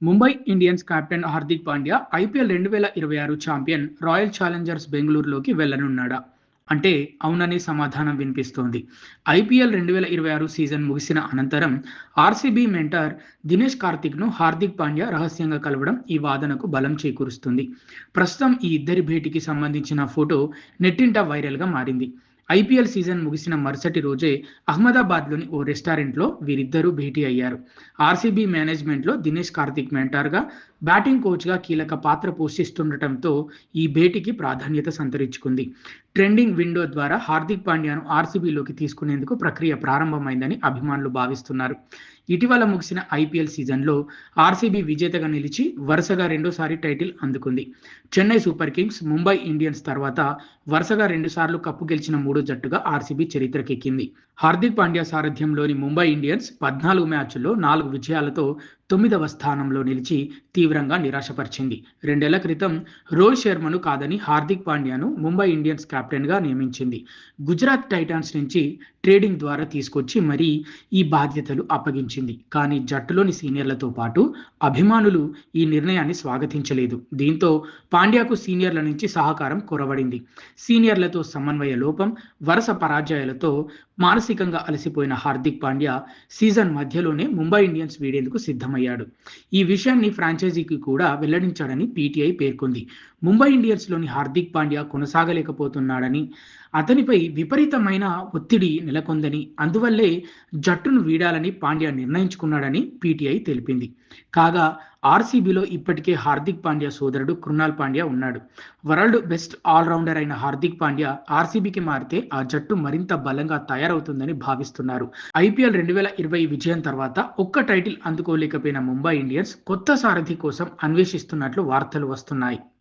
Mumbai Indians captain Hardik Pandya IPL 2026 champion royal challengers బెంగళూరులోకి వెళ్లనున్నాడా? అంటే అవుననే సమాధానం వినిపిస్తోంది. ఐపీఎల్ 2026 సీజన్ ముగిసిన అనంతరం ఆర్సీబీ మెంటర్ దినేష్ కార్తిక్‌ను హార్దిక్ పాండ్యా రహస్యంగా కలవడం ఈ వాదనకు బలం చేకూరుస్తుంది. ప్రస్తుతం ఈ ఇద్దరి భేటీకి సంబంధించిన ఫోటో నెట్టింట వైరల్‌గా మారింది. ఐపీఎల్ సీజన్ ముగిసిన మరుసటి రోజే అహ్మదాబాద్‌లోని ఓ రెస్టారెంట్‌లో వీరిద్దరూ భేటీ అయ్యారు. ఆర్సీబీ మేనేజ్మెంట్లో దినేష్ కార్తిక్ మెంటార్‌గా, బ్యాటింగ్ కోచ్‌గా కీలక పాత్ర పోషిస్తుండటంతో ఈ భేటీకి ప్రాధాన్యత సంతరించుకుంది. ట్రెండింగ్ విండో ద్వారా హార్దిక్ పాండ్యాను ఆర్సీబీలోకి తీసుకునేందుకు ప్రక్రియ ప్రారంభమైందని అభిమానులు భావిస్తున్నారు. ఇటీవల ముగిసిన ఐపీఎల్ సీజన్లో ఆర్సీబీ విజేతగా నిలిచి వరుసగా రెండోసారి టైటిల్ అందుకుంది. Chennai super Kings, Mumbai Indians తర్వాత వరుసగా రెండుసార్లు కప్పు గెలిచిన మూడో జట్టుగా ఆర్సీబీ చరిత్రకెక్కింది. హార్దిక్ పాండ్యా సారథ్యంలోని ముంబై ఇండియన్స్ 14 మ్యాచ్ల్లో 4 విజయాలతో 9వ స్థానంలో నిలిచి తీవ్రంగా నిరాశపరిచింది. 2 క్రితం రోహిత్ శర్మను కాదని హార్దిక్ పాండ్యాను ముంబై ఇండియన్స్ కెప్టెన్గా నియమించింది. గుజరాత్ టైటాన్స్ నుంచి ట్రేడింగ్ ద్వారా తీసుకొచ్చి మరీ ఈ బాధ్యతలు అప్పగించింది. కానీ జట్టులోని సీనియర్లతో పాటు అభిమానులు ఈ నిర్ణయాన్ని స్వాగతించలేదు. దీంతో పాండ్యాకు సీనియర్ల నుంచి సహకారం కొరవడింది. సీనియర్లతో సమన్వయ లోపం, వరుస పరాజయాలతో మానసికంగా అలసిపోయిన హార్దిక్ పాండ్యా సీజన్ మధ్యలోనే ముంబై ఇండియన్స్ వీడేందుకు సిద్ధమయ్యాడు. ఈ విషయాన్ని ఫ్రాంచైజీకి కూడా వెల్లడించాడని పీటీఐ పేర్కొంది. ముంబై ఇండియన్స్లోని హార్దిక్ పాండ్యా కొనసాగలేకపోతున్నాడని, అతనిపై విపరీతమైన ఒత్తిడి నెలకొందని, అందువల్లే జట్టును వీడాలని పాండ్యా నిర్ణయించుకున్నాడని పీటీఐ తెలిపింది. కాగా ఆర్సీబీలో ఇప్పటికే హార్దిక్ పాండ్యా సోదరుడు కృణాల్ పాండ్యా ఉన్నాడు. వరల్డ్ బెస్ట్ ఆల్రౌండర్ అయిన హార్దిక్ పాండ్యా ఆర్సీబీకి మారితే ఆ జట్టు మరింత బలంగా తయారవుతుందని భావిస్తున్నారు. ఐపీఎల్ 2020 విజయం తర్వాత ఒక్క టైటిల్ అందుకోలేకపోయిన ముంబై ఇండియన్స్ కొత్త సారథి కోసం అన్వేషిస్తున్నట్లు వార్తలు వస్తున్నాయి.